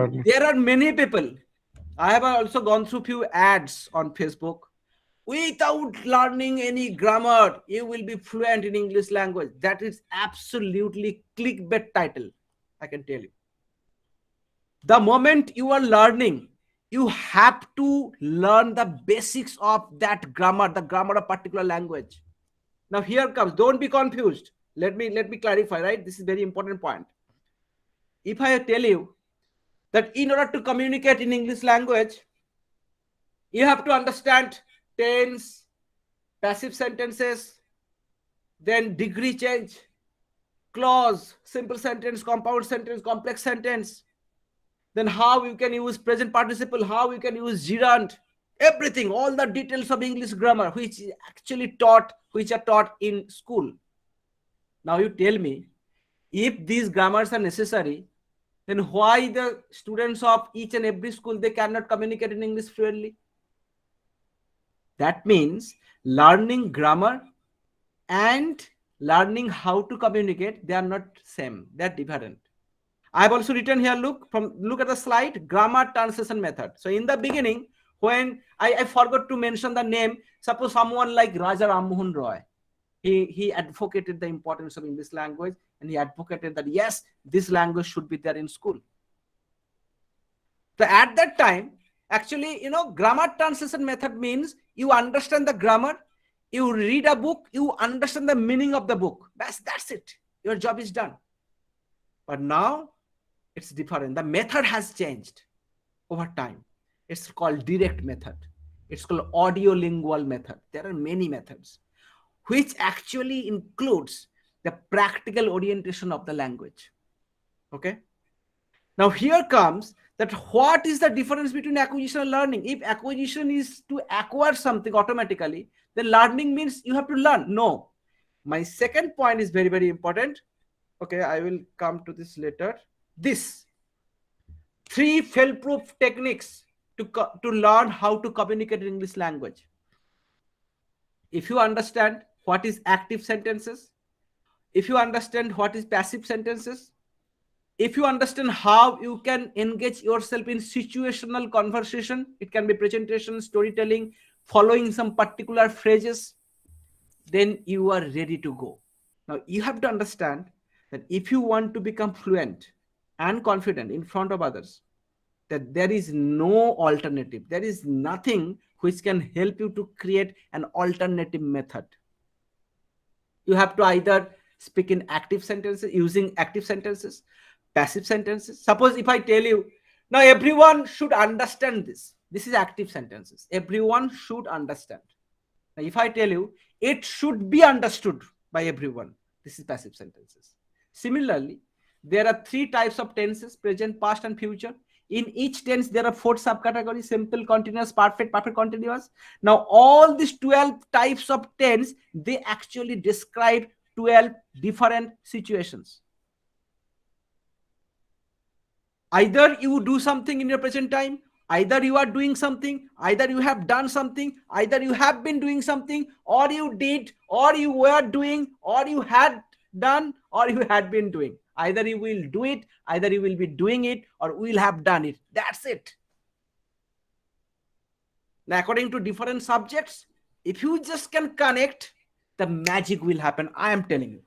There are many people. I have also gone through few ads on Facebook. Without learning any grammar, you will be fluent in English language. That is absolutely clickbait title. I can tell you. The moment you are learning, you have to learn the basics of that grammar, the grammar of particular language. Now here comes, don't be confused. Let me clarify, right? This is very important point. If I tell you that in order to communicate in English language, you have to understand tense, passive sentences, then degree change, clause, simple sentence, compound sentence, complex sentence, then how you can use present participle, how you can use gerund, everything, all the details of English grammar, which is actually taught, which are taught in school. Now you tell me, if these grammars are necessary, then why the students of each and every school, they cannot communicate in English fluently? That means learning grammar and learning how to communicate, they are not same, they're different. I've also written here, look at the slide, grammar translation method. So in the beginning, when I forgot to mention the name, suppose someone like Raja Ram Mohan Roy, he advocated the importance of English language, and he advocated that yes, this language should be there in school. So at that time, actually, grammar translation method means you understand the grammar, you read a book, you understand the meaning of the book. That's it. Your job is done. But now it's different. The method has changed over time. It's called direct method. It's called audiolingual method. There are many methods, which actually includes the practical orientation of the language. Okay. Now here comes that what is the difference between acquisition and learning? If acquisition is to acquire something automatically, then learning means you have to learn. No. My second point is very, very important. Okay, I will come to this later. This 3 fail-proof techniques to learn how to communicate in English language. If you understand what is active sentences, if you understand what is passive sentences, if you understand how you can engage yourself in situational conversation, it can be presentation, storytelling, following some particular phrases, then you are ready to go. Now you have to understand that if you want to become fluent and confident in front of others, that there is no alternative. There is nothing which can help you to create an alternative method. You have to either speak in active sentences, using active sentences, passive sentences. Suppose if I tell you, now everyone should understand this. This is active sentences. Everyone should understand. Now if I tell you, it should be understood by everyone. This is passive sentences. Similarly, there are 3 types of tenses: present, past, and future. In each tense, there are 4 subcategories: simple, continuous, perfect, perfect continuous. Now, all these 12 types of tense, they actually describe 12 different situations. Either you do something in your present time, either you are doing something, either you have done something, either you have been doing something, or you did, or you were doing, or you had done, or you had been doing. Either you will do it, either you will be doing it, or will have done it. That's it. Now, according to different subjects, if you just can connect, the magic will happen. I am telling you.